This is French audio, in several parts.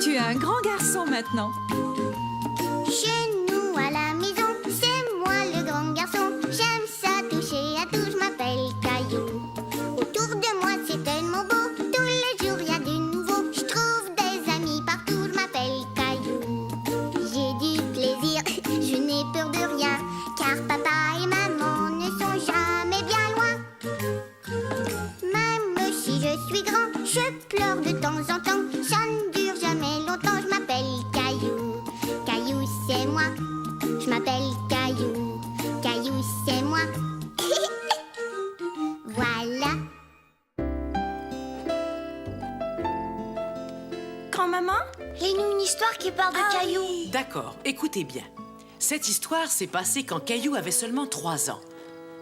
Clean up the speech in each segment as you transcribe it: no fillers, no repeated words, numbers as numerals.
Tu es un grand garçon maintenant. Chez nous à la maison, c'est moi le grand garçon. J'aime ça toucher à tout, je m'appelle Caillou. Autour de moi c'est tellement beau, tous les jours y a du nouveau. Je trouve des amis partout, je m'appelle Caillou. J'ai du plaisir, je n'ai peur de rien, car papa et maman ne sont jamais bien loin. Même si je suis grand, je pleure de temps en temps. Ça ne dure jamais longtemps, je m'appelle Caillou. Caillou c'est moi, je m'appelle Caillou. Caillou c'est moi. Voilà. Grand-maman? Lis-nous une histoire qui parle de Caillou. D'accord, écoutez bien. Cette histoire s'est passée quand Caillou avait seulement 3 ans.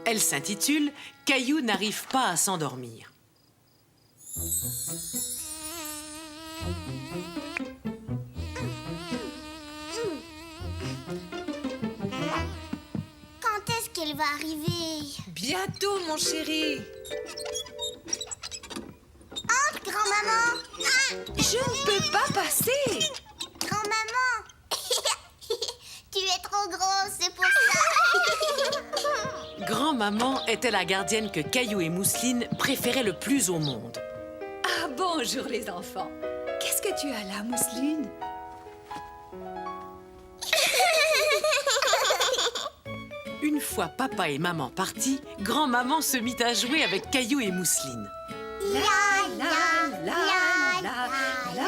Elle s'intitule « Caillou n'arrive pas à s'endormir ». Quand est-ce qu'elle va arriver? Bientôt, mon chéri. Entre, grand-maman. Ah, Je ne peux pas passer. grand-maman. Tu es trop grosse, c'est pour ça. Grand-maman était la gardienne que Caillou et Mousseline préféraient le plus au monde. Ah, bonjour les enfants. Qu'est-ce que tu as là, Mousseline? Une fois papa et maman partis, grand-maman se mit à jouer avec Caillou et Mousseline. La, la, la, la, la.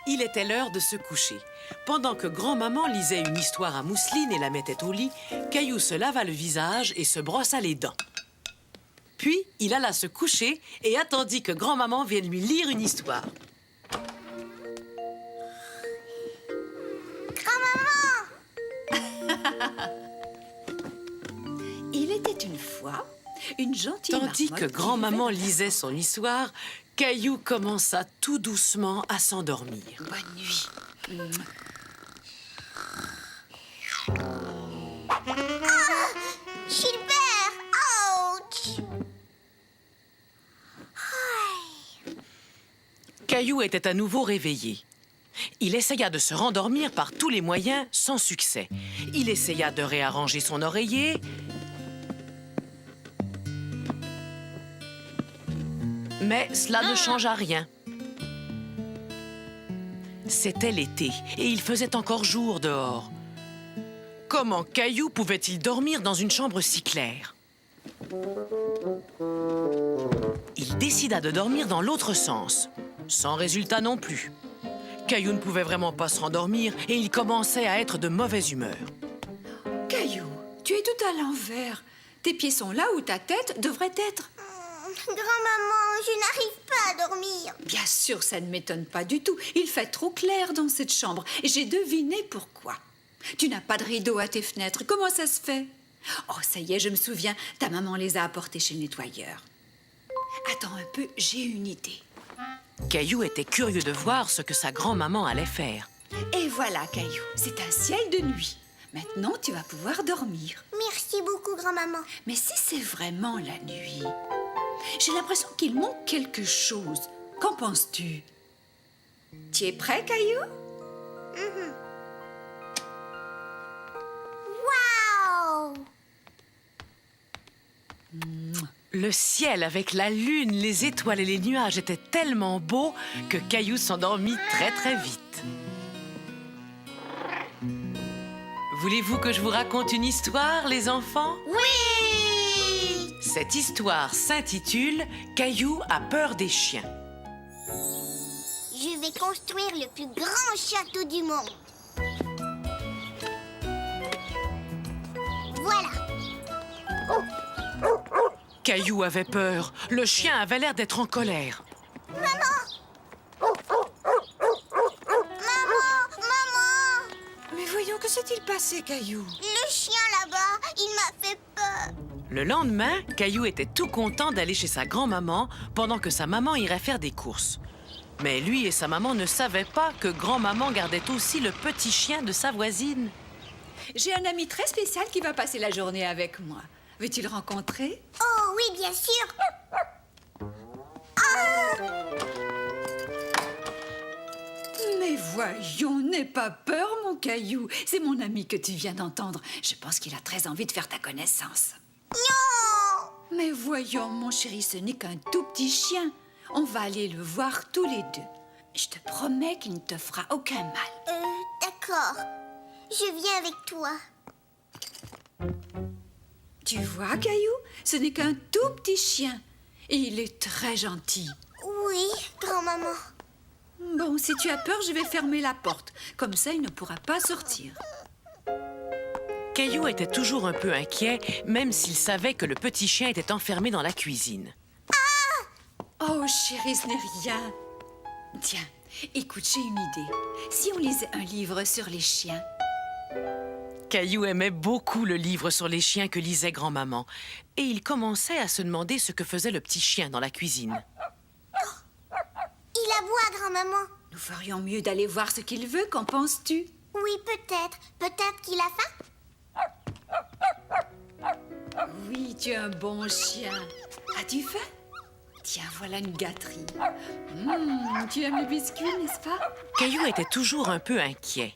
Il était l'heure de se coucher. Pendant que grand-maman lisait une histoire à Mousseline et la mettait au lit, Caillou se lava le visage et se brossa les dents. Puis, il alla se coucher et attendit que grand-maman vienne lui lire une histoire. Il était une fois une gentille Tandis marmotte que qui grand-maman vivait- lisait son histoire, Caillou commença tout doucement à s'endormir. Bonne nuit. Gilbert, ouch. Caillou était à nouveau réveillé. Il essaya de se rendormir par tous les moyens, sans succès. Il essaya de réarranger son oreiller. Mais cela ne changea rien. C'était l'été et il faisait encore jour dehors. Comment Caillou pouvait-il dormir dans une chambre si claire? Il décida de dormir dans l'autre sens, sans résultat non plus. Caillou ne pouvait vraiment pas se rendormir et il commençait à être de mauvaise humeur. Caillou, tu es tout à l'envers. Tes pieds sont là où ta tête devrait être. Grand-maman, je n'arrive pas à dormir. Bien sûr, ça ne m'étonne pas du tout. Il fait trop clair dans cette chambre et j'ai deviné pourquoi. Tu n'as pas de rideau à tes fenêtres. Comment ça se fait? Oh, ça y est, je me souviens. Ta maman les a apportés chez le nettoyeur. Attends un peu, j'ai une idée. Caillou était curieux de voir ce que sa grand-maman allait faire. Et voilà, Caillou, c'est un ciel de nuit. Maintenant, tu vas pouvoir dormir. Merci beaucoup, grand-maman. Mais si c'est vraiment la nuit, j'ai l'impression qu'il manque quelque chose. Qu'en penses-tu? Tu es prêt, Caillou? Waouh! Le ciel avec la lune, les étoiles et les nuages était tellement beau que Caillou s'endormit très très vite. Voulez-vous que je vous raconte une histoire, les enfants? Oui! Cette histoire s'intitule « Caillou a peur des chiens ». Je vais construire le plus grand château du monde. Voilà. Caillou avait peur. Le chien avait l'air d'être en colère. Maman! Mais voyons, que s'est-il passé, Caillou? Le chien là-bas, il m'a fait peur. Le lendemain, Caillou était tout content d'aller chez sa grand-maman pendant que sa maman irait faire des courses. Mais lui et sa maman ne savaient pas que grand-maman gardait aussi le petit chien de sa voisine. J'ai un ami très spécial qui va passer la journée avec moi. Veux-tu le rencontrer? Oh oui, Oui, bien sûr. Mais voyons, n'aie pas peur, mon Caillou. C'est mon ami que tu viens d'entendre. Je pense qu'il a très envie de faire ta connaissance. Non! Mais voyons, mon chéri, ce n'est qu'un tout petit chien. On va aller le voir tous les deux. Je te promets qu'il ne te fera aucun mal. D'accord. Je viens avec toi. Tu vois, Caillou, ce n'est qu'un tout petit chien. Et il est très gentil. Oui, grand-maman. Bon, si tu as peur, je vais fermer la porte. Comme ça, il ne pourra pas sortir. Caillou était toujours un peu inquiet, même s'il savait que le petit chien était enfermé dans la cuisine. Oh, chérie, ce n'est rien. Tiens, écoute, j'ai une idée. Si on lisait un livre sur les chiens? Caillou aimait beaucoup le livre sur les chiens que lisait grand-maman, et il commençait à se demander ce que faisait le petit chien dans la cuisine. Il aboie, grand-maman. Nous ferions mieux d'aller voir ce qu'il veut, qu'en penses-tu? Oui, peut-être. Peut-être qu'il a faim. Oui, tu es un bon chien. As-tu faim? Tiens, voilà une gâterie. Tu aimes les biscuits, n'est-ce pas? Caillou était toujours un peu inquiet.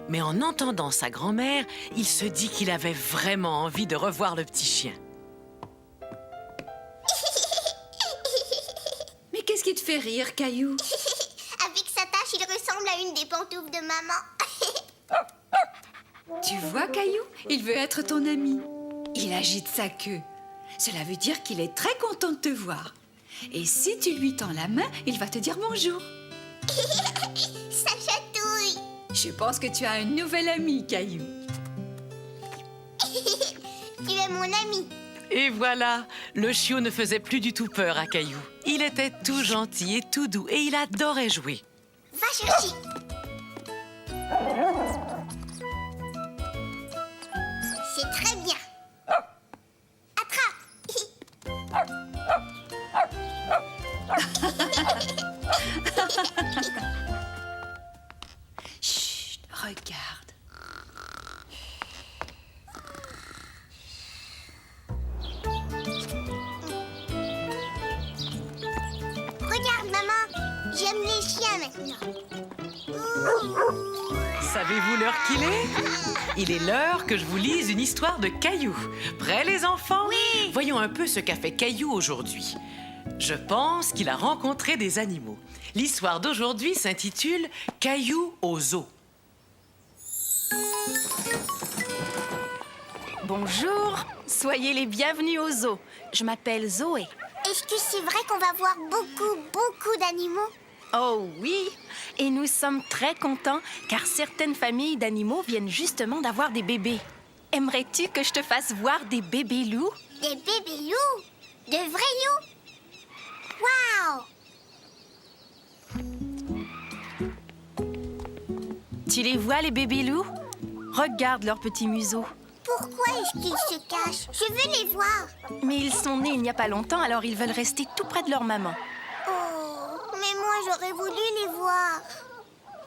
Mais en entendant sa grand-mère, il se dit qu'il avait vraiment envie de revoir le petit chien. Mais qu'est-ce qui te fait rire, Caillou? Avec sa tache, il ressemble à une des pantoufles de maman. Tu vois, Caillou, il veut être ton ami. Il agite sa queue. Cela veut dire qu'il est très content de te voir. Et si tu lui tends la main, il va te dire bonjour. Ça chatouille. Je pense que tu as un nouvel ami, Caillou. Tu es mon ami. Et voilà, le chiot ne faisait plus du tout peur à Caillou. Il était tout gentil et tout doux et il adorait jouer. Va chercher. C'est très bien. Attrape. Chut, regarde. Regarde, maman. J'aime les chiens maintenant. Savez-vous l'heure qu'il est? Il est l'heure que je vous lise une histoire de Caillou. Prêts, les enfants? Oui. Voyons un peu ce qu'a fait Caillou aujourd'hui. Je pense qu'il a rencontré des animaux. L'histoire d'aujourd'hui s'intitule « Caillou au zoo ». Bonjour, soyez les bienvenus au zoo. Je m'appelle Zoé. Est-ce que c'est vrai qu'on va voir beaucoup d'animaux? Oh oui, et nous sommes très contents car certaines familles d'animaux viennent justement d'avoir des bébés. Aimerais-tu que je te fasse voir des bébés loups? Des bébés loups? De vrais loups? Waouh! Tu les vois, les bébés loups? Regarde leurs petits museaux. Pourquoi est-ce qu'ils se cachent? Je veux les voir. Mais ils sont nés il n'y a pas longtemps, alors ils veulent rester tout près de leur maman. Oh, mais moi j'aurais voulu les voir.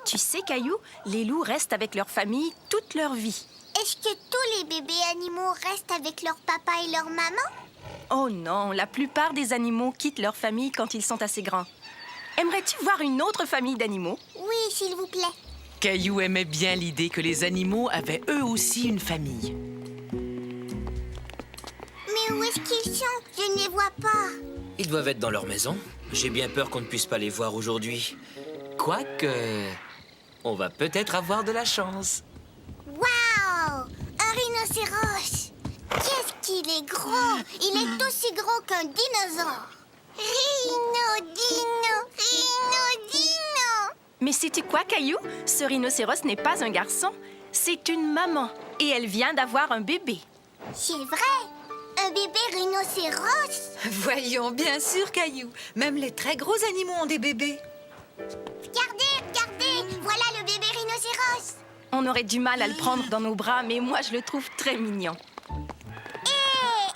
Tu sais, Caillou, les loups restent avec leur famille toute leur vie. Est-ce que tous les bébés animaux restent avec leur papa et leur maman? Oh non, la plupart des animaux quittent leur famille quand ils sont assez grands. Aimerais-tu voir une autre famille d'animaux? Oui, s'il vous plaît. Caillou aimait bien l'idée que les animaux avaient eux aussi une famille. Mais où est-ce qu'ils sont? Je ne les vois pas. Ils doivent être dans leur maison. J'ai bien peur qu'on ne puisse pas les voir aujourd'hui. Quoique, on va peut-être avoir de la chance. Waouh! Un rhinocéros! Qu'est-ce qu'il est gros! Il est aussi gros qu'un dinosaure! Rhino! Mais sais-tu quoi, Caillou? Ce rhinocéros n'est pas un garçon, c'est une maman. Et elle vient d'avoir un bébé. C'est vrai! Un bébé rhinocéros! Voyons, bien sûr, Caillou. Même les très gros animaux ont des bébés. Regardez! Voilà le bébé rhinocéros! On aurait du mal à le prendre dans nos bras, mais moi, je le trouve très mignon.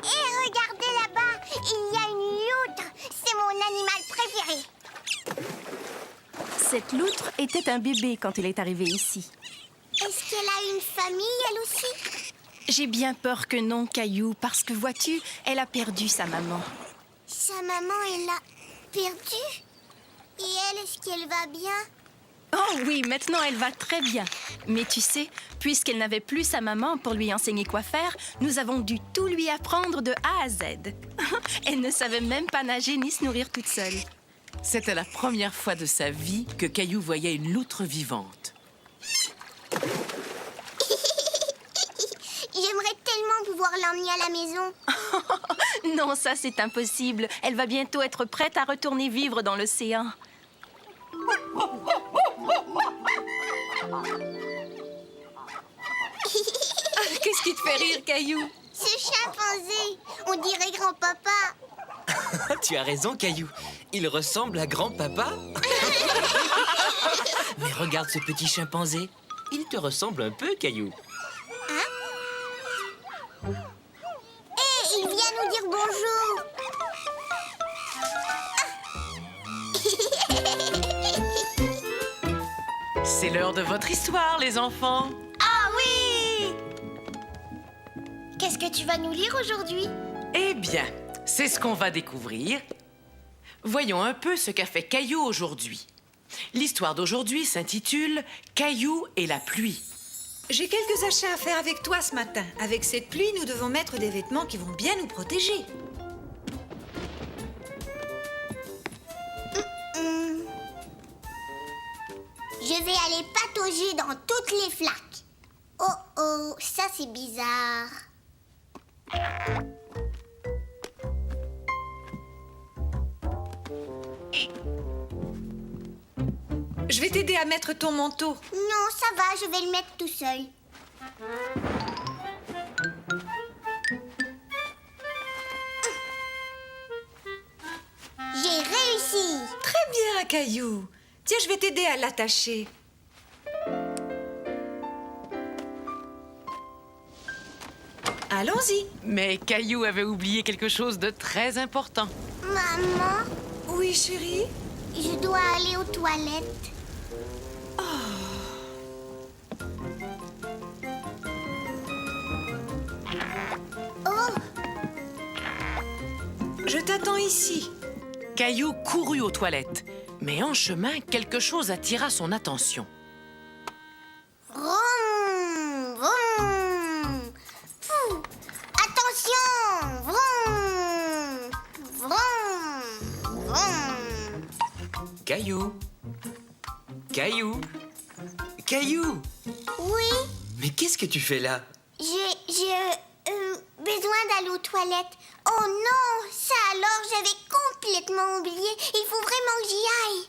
Et regardez là-bas! Il y a une loutre! C'est mon animal préféré! Cette loutre était un bébé quand elle est arrivée ici. Est-ce qu'elle a une famille, elle aussi? J'ai bien peur que non, Caillou, parce que vois-tu, elle a perdu sa maman. Sa maman, elle l'a perdue. Et elle, est-ce qu'elle va bien? Oh oui, maintenant elle va très bien. Mais tu sais, puisqu'elle n'avait plus sa maman pour lui enseigner quoi faire, nous avons dû tout lui apprendre de A à Z. Elle ne savait même pas nager ni se nourrir toute seule. C'était la première fois de sa vie que Caillou voyait une loutre vivante. J'aimerais tellement pouvoir l'emmener à la maison. Non, ça c'est impossible. Elle va bientôt être prête à retourner vivre dans l'océan. Qu'est-ce qui te fait rire, Caillou? Ce chimpanzé, on dirait grand-papa. Tu as raison, Caillou. Il ressemble à grand-papa. Mais regarde ce petit chimpanzé. Il te ressemble un peu, Caillou. Hé, il vient nous dire bonjour. C'est l'heure de votre histoire, les enfants. Ah oui! Qu'est-ce que tu vas nous lire aujourd'hui? Eh bien, c'est ce qu'on va découvrir. Voyons un peu ce qu'a fait Caillou aujourd'hui. L'histoire d'aujourd'hui s'intitule « Caillou et la pluie ». J'ai quelques achats à faire avec toi ce matin. Avec cette pluie, nous devons mettre des vêtements qui vont bien nous protéger. Je vais aller patauger dans toutes les flaques. Oh oh, ça c'est bizarre. Je vais t'aider à mettre ton manteau. Non, ça va, je vais le mettre tout seul. J'ai réussi. Très bien, Caillou. Tiens, je vais t'aider à l'attacher. Allons-y. Mais Caillou avait oublié quelque chose de très important. Maman, Oui, chérie? je dois aller aux toilettes. Oh, Je t'attends ici. Caillou courut aux toilettes, mais en chemin, quelque chose attira son attention. vroom, vroom. Fou. Attention, vroom, vroom, vroom. Caillou. Caillou. Caillou. Oui, Mais qu'est-ce que tu fais là? j'ai besoin d'aller aux toilettes. Oh non, ça alors, j'avais complètement oublié. Il faut vraiment que j'y aille.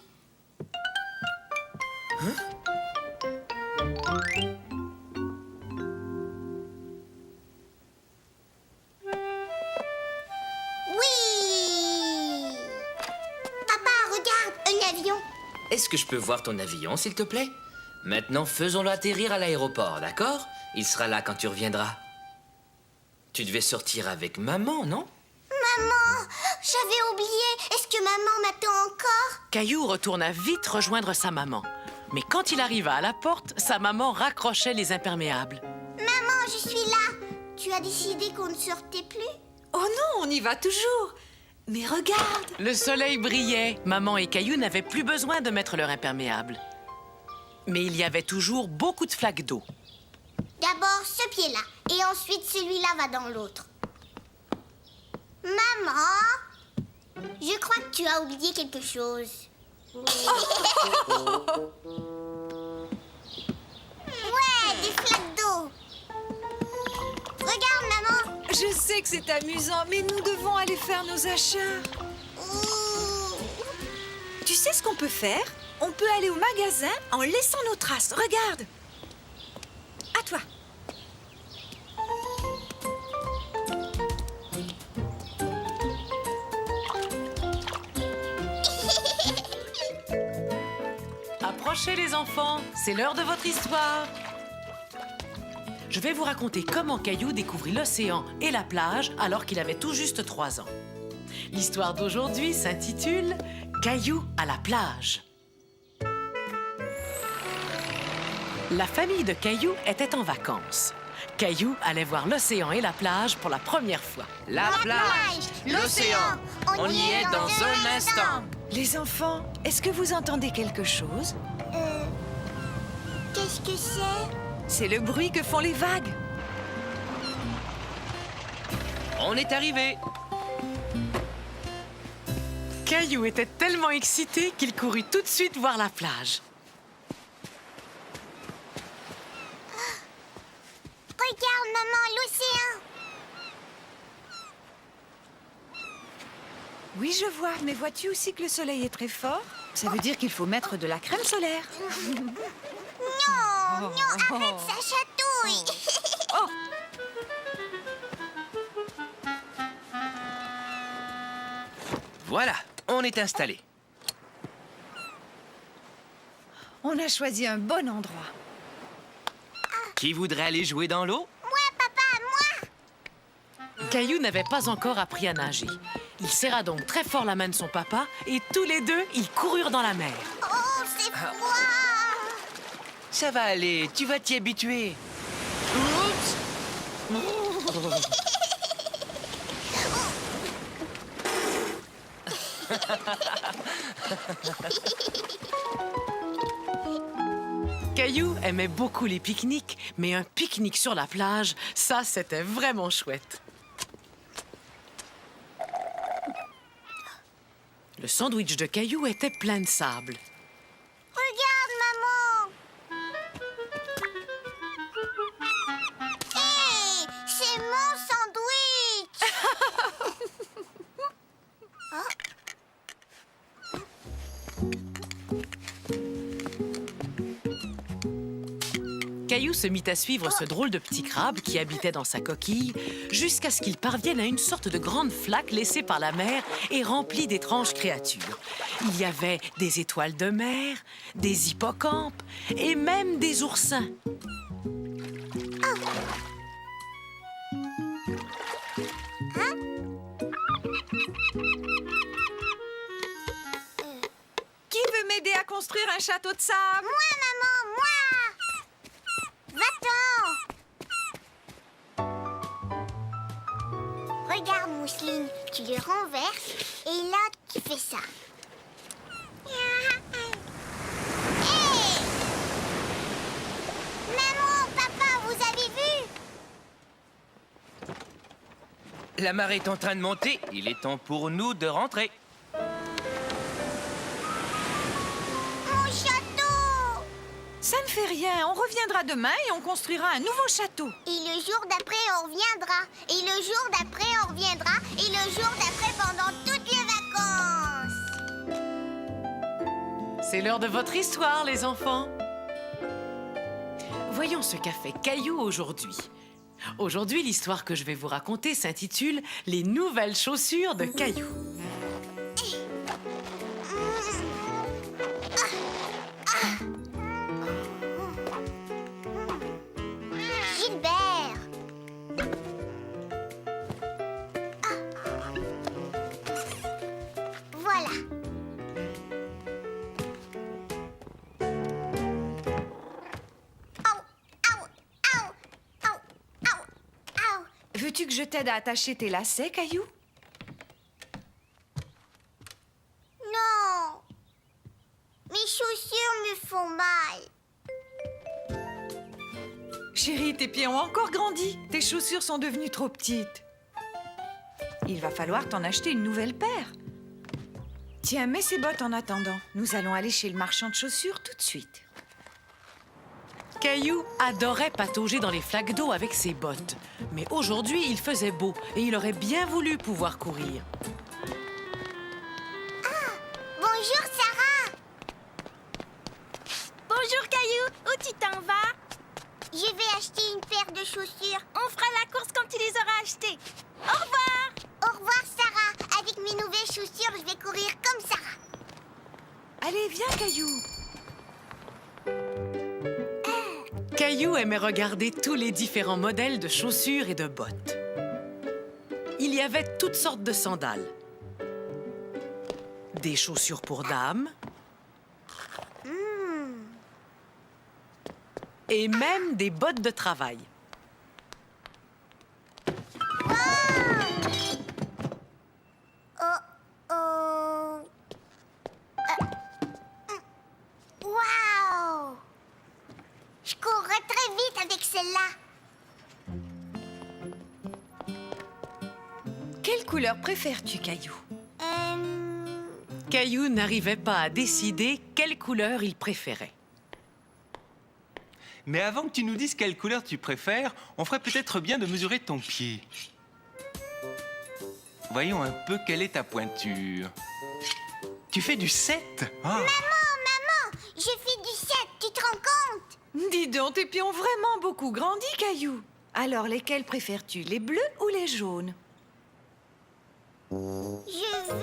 Oui. Papa, regarde, un avion. Est-ce que je peux voir ton avion, s'il te plaît? Maintenant, faisons-le atterrir à l'aéroport, d'accord? Il sera là quand tu reviendras. Tu devais sortir avec maman, non? Maman, j'avais oublié. Est-ce que maman m'attend encore? Caillou retourna vite rejoindre sa maman. Mais quand il arriva à la porte, sa maman raccrochait les imperméables. Maman, je suis là. Tu as décidé qu'on ne sortait plus? Oh non, on y va toujours. Mais regarde. Le soleil brillait. Maman et Caillou n'avaient plus besoin de mettre leur imperméable. Mais il y avait toujours beaucoup de flaques d'eau. D'abord ce pied-là, et ensuite celui-là va dans l'autre. Maman, je crois que tu as oublié quelque chose. Ouais, des flaques d'eau. Regarde, maman. Je sais que c'est amusant, mais nous devons aller faire nos achats. Ouh. Tu sais ce qu'on peut faire? On peut aller au magasin en laissant nos traces. Regarde. À toi. Approchez les enfants, c'est l'heure de votre histoire. Je vais vous raconter comment Caillou découvrit l'océan et la plage alors qu'il avait tout juste 3 ans. L'histoire d'aujourd'hui s'intitule « Caillou à la plage ». La famille de Caillou était en vacances. Caillou allait voir l'océan et la plage pour la première fois. La plage, l'océan, on y est dans un instant. Les enfants, est-ce que vous entendez quelque chose? Qu'est-ce que c'est? C'est le bruit que font les vagues. On est arrivé. Caillou était tellement excité qu'il courut tout de suite voir la plage. Regarde, maman, l'océan. Oui, je vois, mais vois-tu aussi que le soleil est très fort? Ça veut dire qu'il faut mettre de la crème solaire. Non, non, arrête, ça chatouille. Oh! Voilà, on est installé. On a choisi un bon endroit. Qui voudrait aller jouer dans l'eau? Moi, papa, moi. Caillou n'avait pas encore appris à nager. Il serra donc très fort la main de son papa et tous les deux, ils coururent dans la mer. Oh, c'est froid. Ça va aller, tu vas t'y habituer. Caillou aimait beaucoup les pique-niques, mais un pique-nique sur la plage, ça, c'était vraiment chouette. Le sandwich de Caillou était plein de sable. Regarde, maman. Hé, c'est mon sandwich. Caillou se mit à suivre ce drôle de petit crabe qui habitait dans sa coquille jusqu'à ce qu'il parvienne à une sorte de grande flaque laissée par la mer et remplie d'étranges créatures. Il y avait des étoiles de mer, des hippocampes et même des oursins. Qui veut m'aider à construire un château de sable? Moi, maman, moi. Va-t'en. Regarde, Mousseline, tu le renverses et là, tu fais ça. Hey! Maman, papa, vous avez vu? La marée est en train de monter, il est temps pour nous de rentrer. Mon château! Ça ne fait rien, on reviendra demain et on construira un nouveau château. Et le jour d'après, on reviendra. Et le jour d'après, on reviendra. Et le jour d'après, pendant toutes les vacances. C'est l'heure de votre histoire, les enfants. Voyons ce qu'a fait Caillou aujourd'hui. Aujourd'hui, l'histoire que je vais vous raconter s'intitule « Les nouvelles chaussures de Caillou ». Gilbert! Voilà. Au, au, au, au, au, au. Veux-tu que je t'aide à attacher tes lacets, Caillou? Non. Mes chaussures me font mal. Chérie, tes pieds ont encore grandi. Tes chaussures sont devenues trop petites. Il va falloir t'en acheter une nouvelle paire. Tiens, mets ces bottes en attendant. Nous allons aller chez le marchand de chaussures tout de suite. Caillou adorait patauger dans les flaques d'eau avec ses bottes. Mais aujourd'hui, il faisait beau et il aurait bien voulu pouvoir courir. Bonjour, Sarah. Bonjour Caillou, où tu t'en vas? Je vais acheter une paire de chaussures. On fera la course quand tu les auras achetées. Au revoir! Au revoir, Sarah. Avec mes nouvelles chaussures, je vais courir comme Sarah. Allez, viens, Caillou. Caillou aimait regarder tous les différents modèles de chaussures et de bottes. Il y avait toutes sortes de sandales. Des chaussures pour dames. Et même des bottes de travail. couleur préfères-tu, Caillou? Caillou n'arrivait pas à décider quelle couleur il préférait. Mais avant que tu nous dises quelle couleur tu préfères, on ferait peut-être bien de mesurer ton pied. Voyons un peu quelle est ta pointure. Tu fais du 7 ? Ah. Je fais du 7, tu te rends compte? Dis donc, tes pieds ont vraiment beaucoup grandi, Caillou. Alors, lesquels préfères-tu, les bleus ou les jaunes? Je veux...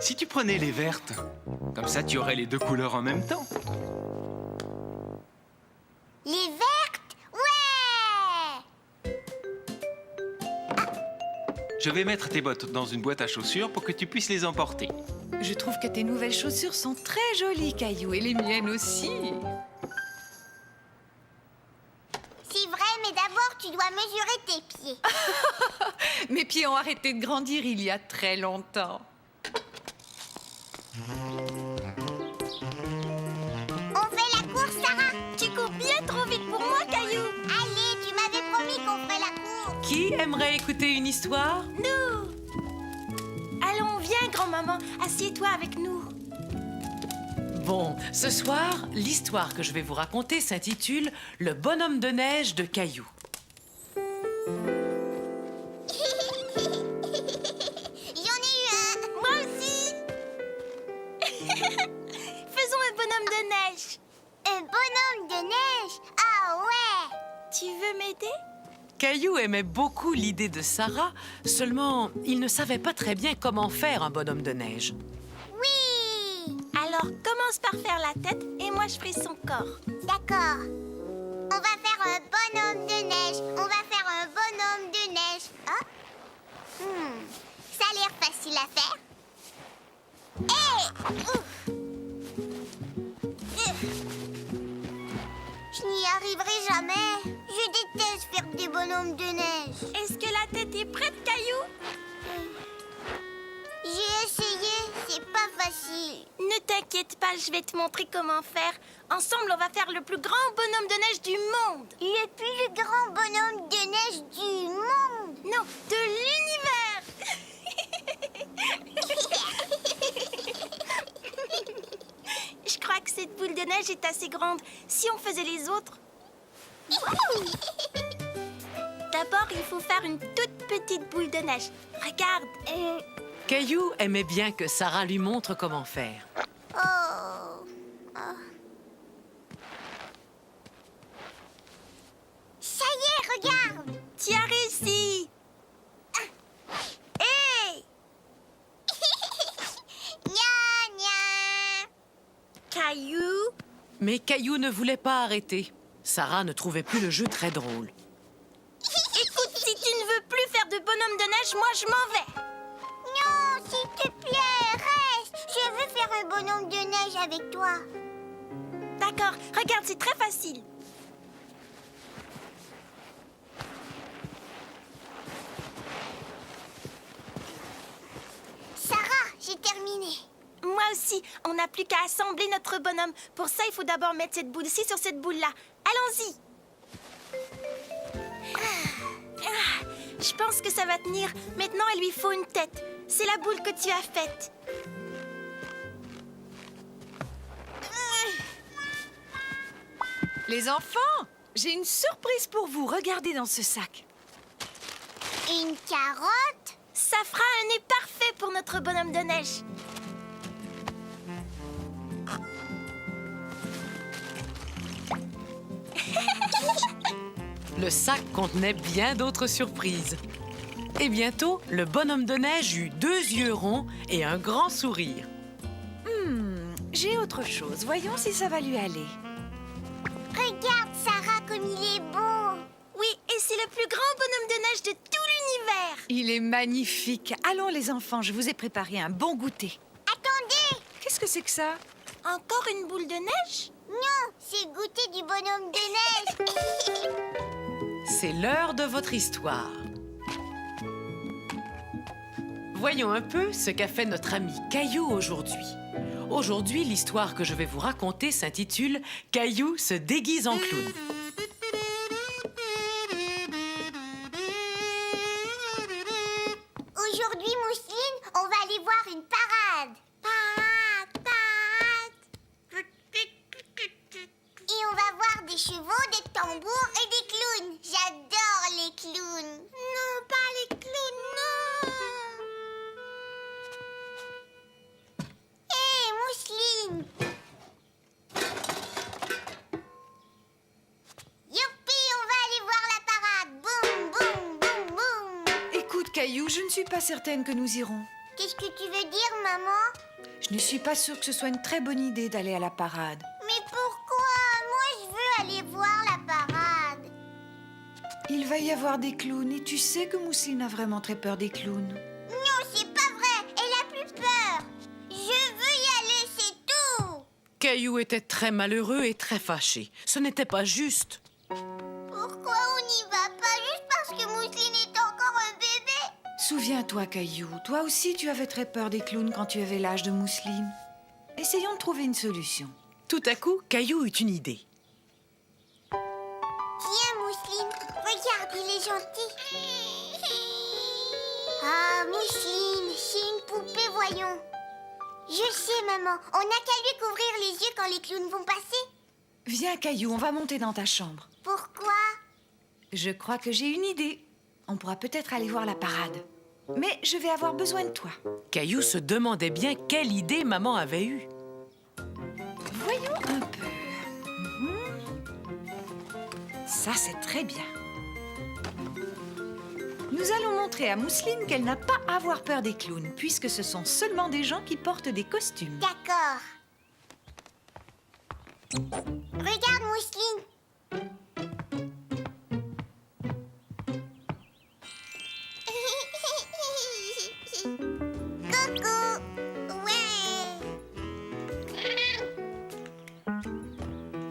Si tu prenais les vertes, comme ça tu aurais les deux couleurs en même temps. Les vertes? Ouais! Je vais mettre tes bottes dans une boîte à chaussures pour que tu puisses les emporter. Je trouve que tes nouvelles chaussures sont très jolies, Caillou, et les miennes aussi. C'est vrai, mais d'abord, tu dois mesurer tes pieds. Mes pieds ont arrêté de grandir il y a très longtemps. On fait la course, Sarah? Tu cours bien trop vite pour moi, Caillou. Allez, tu m'avais promis qu'on ferait la course. Qui aimerait écouter une histoire? Nous. Allons, viens, grand-maman. Assieds-toi avec nous. Bon, ce soir, l'histoire que je vais vous raconter s'intitule « Le bonhomme de neige de Caillou ». J'en ai eu un. Moi aussi. Faisons un bonhomme de neige. Un bonhomme de neige? Ah ouais! Tu veux m'aider? Caillou aimait beaucoup l'idée de Sarah, seulement il ne savait pas très bien comment faire un bonhomme de neige. Oui! Alors, commence par faire la tête et moi je ferai son corps. D'accord. On va faire un bonhomme de neige. On va faire un bonhomme de neige. Oh. Ça a l'air facile à faire. Hé! Ouf! Je n'y arriverai jamais. Je déteste faire des bonhommes de neige. Est-ce que la tête est prête, Caillou? J'ai essayé, c'est pas facile. Ne t'inquiète pas, je vais te montrer comment faire. Ensemble, on va faire le plus grand bonhomme de neige du monde. Le plus grand bonhomme de neige du monde. Non, de l'univers. Je crois que cette boule de neige est assez grande. Si on faisait les autres... D'abord, il faut faire une toute petite boule de neige. Regarde. Caillou aimait bien que Sarah lui montre comment faire. Oh. Ça y est, regarde. Tu as réussi. Hey! Gna gna. Caillou. Mais Caillou ne voulait pas arrêter. Sarah ne trouvait plus le jeu très drôle. Écoute, si tu ne veux plus faire de bonhomme de neige, moi je m'en vais. Non, s'il te plaît, reste. Je veux faire un bonhomme de neige avec toi. D'accord, regarde, c'est très facile. Sarah, j'ai terminé. Moi aussi, on n'a plus qu'à assembler notre bonhomme. Pour ça, il faut d'abord mettre cette boule-ci sur cette boule-là. Allons-y. Je pense que ça va tenir. Maintenant, il lui faut une tête. C'est la boule que tu as faite. Les enfants, j'ai une surprise pour vous. Regardez dans ce sac. Une carotte? Ça fera un nez parfait pour notre bonhomme de neige. Le sac contenait bien d'autres surprises. Et bientôt, le bonhomme de neige eut 2 yeux ronds et un grand sourire. J'ai autre chose. Voyons si ça va lui aller. Regarde, Sarah, comme il est beau. Oui, et c'est le plus grand bonhomme de neige de tout l'univers. Il est magnifique. Allons, les enfants, je vous ai préparé un bon goûter. Attendez! Qu'est-ce que c'est que ça? Encore une boule de neige? Non, c'est le goûter du bonhomme de neige. C'est l'heure de votre histoire. Voyons un peu ce qu'a fait notre ami Caillou aujourd'hui. Aujourd'hui, l'histoire que je vais vous raconter s'intitule « Caillou se déguise en clown ». chevaux, des tambours et des clowns. J'adore les clowns. Non, pas les clowns, non. Hé, Mousseline. Youpi, on va aller voir la parade. Boum, boum, boum, boum. Écoute, Caillou, je ne suis pas certaine que nous irons. Qu'est-ce que tu veux dire, maman? Je ne suis pas sûre que ce soit une très bonne idée d'aller à la parade. Mais pourquoi? Moi, je veux aller voir la parade. Il va y avoir des clowns et tu sais que Mousseline a vraiment très peur des clowns. Non, c'est pas vrai. Elle a plus peur. Je veux y aller, c'est tout. Caillou était très malheureux et très fâché. Ce n'était pas juste. Pourquoi on n'y va pas juste parce que Mousseline est encore un bébé? Souviens-toi, Caillou, toi aussi tu avais très peur des clowns quand tu avais l'âge de Mousseline. Essayons de trouver une solution. Tout à coup, Caillou eut une idée. Tiens, Mousseline, regarde, il est gentil. Ah, Mousseline, c'est une poupée, voyons. Je sais, maman, on n'a qu'à lui couvrir les yeux quand les clowns vont passer. Viens, Caillou, on va monter dans ta chambre. Pourquoi? Je crois que j'ai une idée. On pourra peut-être aller voir la parade. Mais je vais avoir besoin de toi. Caillou se demandait bien quelle idée maman avait eue. Voyons un peu. Ça, c'est très bien. Nous allons montrer à Mousseline qu'elle n'a pas à avoir peur des clowns, puisque ce sont seulement des gens qui portent des costumes. D'accord. Regarde, Mousseline. Coucou. Ouais.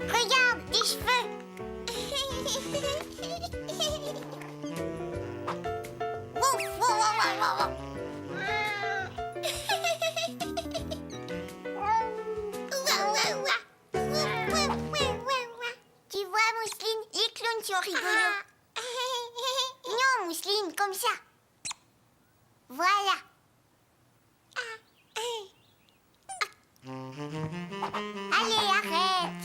Regarde, des cheveux. Ouf, wow, wow, wow, wow. Ouah, ouah, ouah. Ouah, ouah, ouah, ouah. Tu vois, Mousseline, les clowns sont rigolos. Non, Mousseline, comme ça. Voilà. Allez, arrête.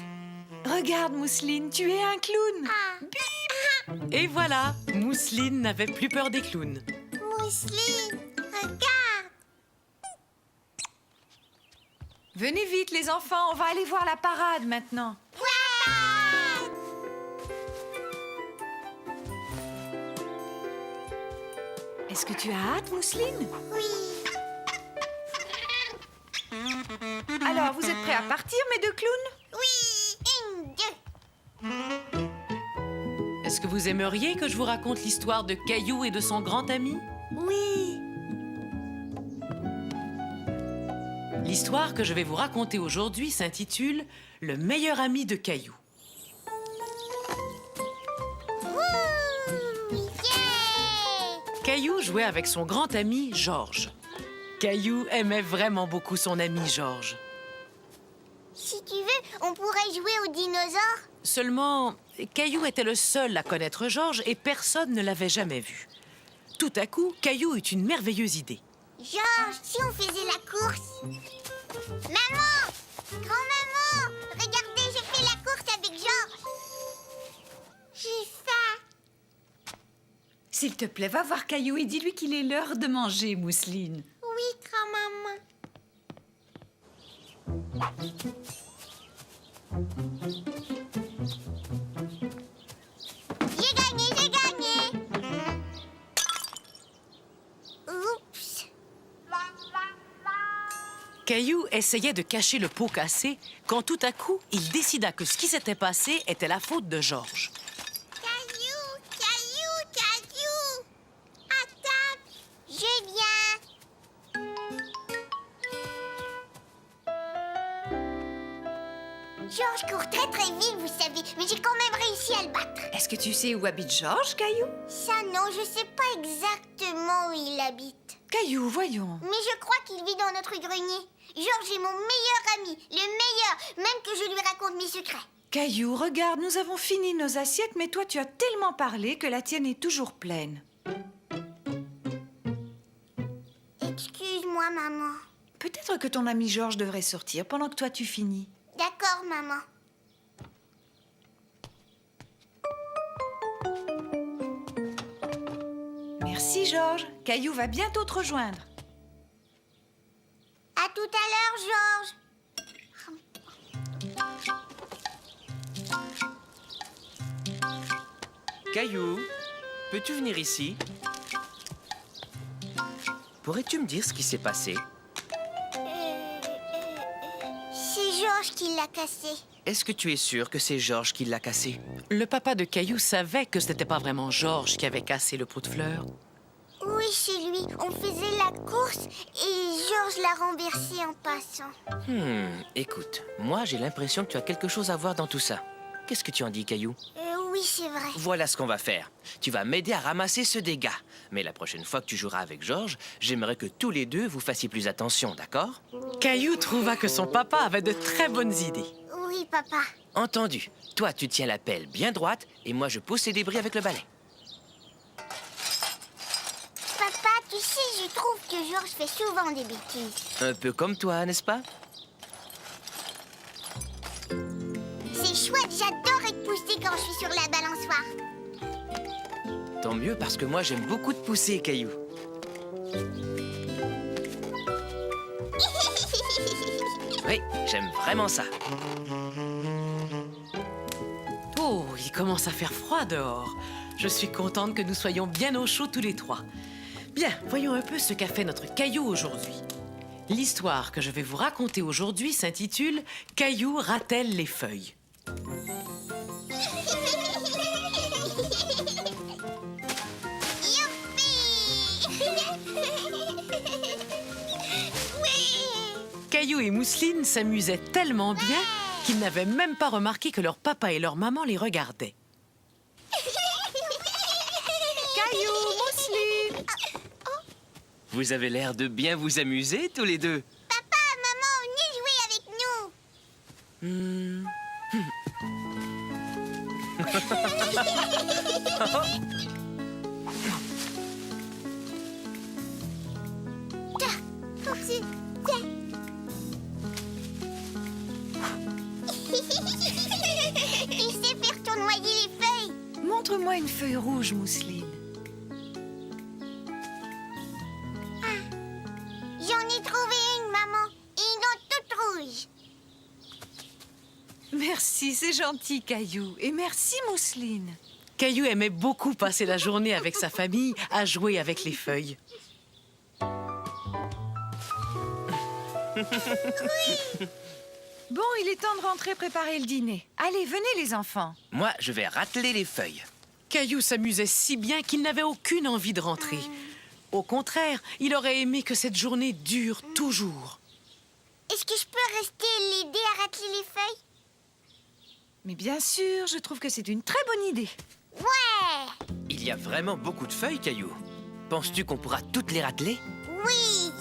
Regarde, Mousseline, tu es un clown. Et voilà, Mousseline n'avait plus peur des clowns. Mousseline, regarde. Venez vite, les enfants, on va aller voir la parade maintenant. Ouais. Est-ce que tu as hâte, Mousseline? Oui. Alors, vous êtes prêts à partir, mes deux clowns? Oui. 1, 2. Est-ce que vous aimeriez que je vous raconte l'histoire de Caillou et de son grand ami? Oui. L'histoire que je vais vous raconter aujourd'hui s'intitule « Le meilleur ami de Caillou ». Yeah. Caillou jouait avec son grand ami Georges. Caillou aimait vraiment beaucoup son ami Georges. Si tu veux, on pourrait jouer aux dinosaures. Seulement, Caillou était le seul à connaître Georges et personne ne l'avait jamais vu. Tout à coup, Caillou eut une merveilleuse idée. Georges, si on faisait la course. Maman! Grand-maman! Regardez, je fais la course avec Georges. J'ai faim. S'il te plaît, va voir Caillou et dis-lui qu'il est l'heure de manger, Mousseline. Oui, grand-maman. J'ai gagné, j'ai gagné. Oups. Caillou essayait de cacher le pot cassé quand tout à coup, il décida que ce qui s'était passé était la faute de Georges. Caillou, Caillou, Caillou. À table. Je viens. Georges court très très vite, vous savez, mais j'ai quand même réussi à le battre. Est-ce que tu sais où habite Georges, Caillou? Ça non, je sais pas exactement où il habite. Caillou, voyons. Mais je crois qu'il vit dans notre grenier. Georges est mon meilleur ami, le meilleur, même que je lui raconte mes secrets. Caillou, regarde, nous avons fini nos assiettes, mais toi, tu as tellement parlé que la tienne est toujours pleine. Excuse-moi, maman. Peut-être que ton ami Georges devrait sortir pendant que toi, tu finis. D'accord, maman. Merci, Georges. Caillou va bientôt te rejoindre. À tout à l'heure, Georges. Caillou, peux-tu venir ici? Pourrais-tu me dire ce qui s'est passé? C'est Georges qui l'a cassé. Est-ce que tu es sûr que c'est Georges qui l'a cassé? Le papa de Caillou savait que ce n'était pas vraiment Georges qui avait cassé le pot de fleurs. Oui, c'est lui. On faisait la course et Georges l'a renversé en passant. Écoute, moi j'ai l'impression que tu as quelque chose à voir dans tout ça. Qu'est-ce que tu en dis, Caillou? Oui, c'est vrai. Voilà ce qu'on va faire. Tu vas m'aider à ramasser ce dégât. Mais la prochaine fois que tu joueras avec Georges, j'aimerais que tous les deux vous fassiez plus attention, d'accord? Caillou trouva que son papa avait de très bonnes idées. Oui, papa. Entendu. Toi, tu tiens la pelle bien droite et moi je pousse les débris avec le balai. Papa, tu sais, je trouve que Georges fait souvent des bêtises. Un peu comme toi, n'est-ce pas? C'est chouette, j'adore être poussée quand je suis sur la balançoire. Tant mieux parce que moi j'aime beaucoup te pousser, Caillou. Oui, j'aime vraiment ça. Oh, il commence à faire froid dehors. Je suis contente que nous soyons bien au chaud tous les trois. Bien, voyons un peu ce qu'a fait notre Caillou aujourd'hui. L'histoire que je vais vous raconter aujourd'hui s'intitule « Caillou ratelle les feuilles ». Caillou et Mousseline s'amusaient tellement bien qu'ils n'avaient même pas remarqué que leur papa et leur maman les regardaient. Caillou, Mousseline. Vous avez l'air de bien vous amuser, tous les deux. Papa, maman, venez jouer avec nous. Oupsie, tiens. Tu sais faire tournoyer les feuilles. Montre-moi une feuille rouge, Mousseline. J'en ai trouvé une, maman. Une autre toute rouge. Merci, c'est gentil, Caillou. Et merci, Mousseline. Caillou aimait beaucoup passer la journée avec sa famille à jouer avec les feuilles. Bon, il est temps de rentrer préparer le dîner. Allez, venez, les enfants. Moi, je vais rateler les feuilles. Caillou s'amusait si bien qu'il n'avait aucune envie de rentrer. Au contraire, il aurait aimé que cette journée dure toujours. Est-ce que je peux rester et l'aider à racler les feuilles? Mais bien sûr, je trouve que c'est une très bonne idée. Ouais! Il y a vraiment beaucoup de feuilles, Caillou. Penses-tu qu'on pourra toutes les rateler? Oui!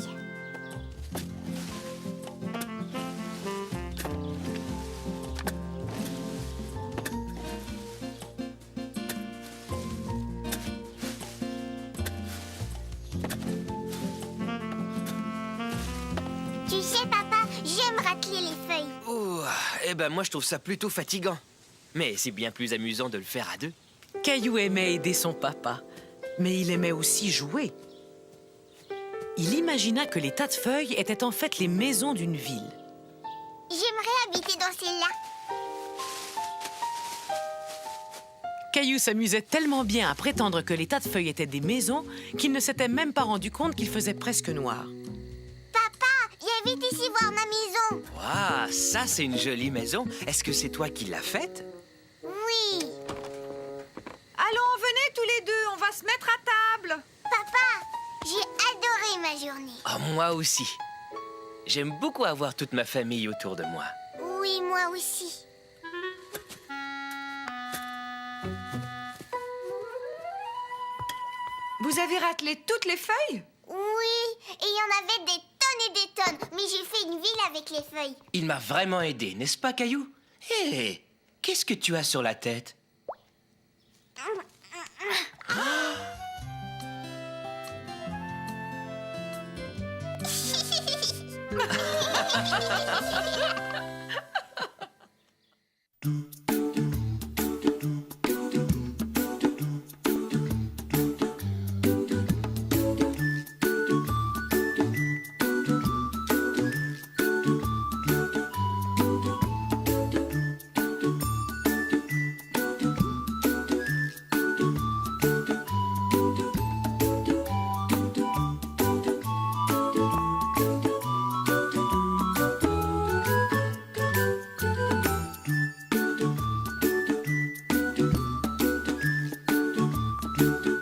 Tu sais, papa, j'aime racler les feuilles. Oh, eh ben moi je trouve ça plutôt fatigant. Mais c'est bien plus amusant de le faire à deux. Caillou aimait aider son papa, mais il aimait aussi jouer. Il imagina que les tas de feuilles étaient en fait les maisons d'une ville. J'aimerais habiter dans celle-là. Caillou s'amusait tellement bien à prétendre que les tas de feuilles étaient des maisons qu'il ne s'était même pas rendu compte qu'il faisait presque noir. Papa, viens vite ici voir ma maison. Waouh, ça c'est une jolie maison. Est-ce que c'est toi qui l'as faite? Oui. Allons, venez tous les deux, on va se mettre à table. Papa, j'ai adoré ma journée. Oh, moi aussi. J'aime beaucoup avoir toute ma famille autour de moi. Oui, moi aussi. Vous avez ratelé toutes les feuilles? Oui, et il y en avait des tonnes et des tonnes. Mais j'ai fait une ville avec les feuilles. Il m'a vraiment aidé, n'est-ce pas, Caillou? Hé, qu'est-ce que tu as sur la tête? tout, tout.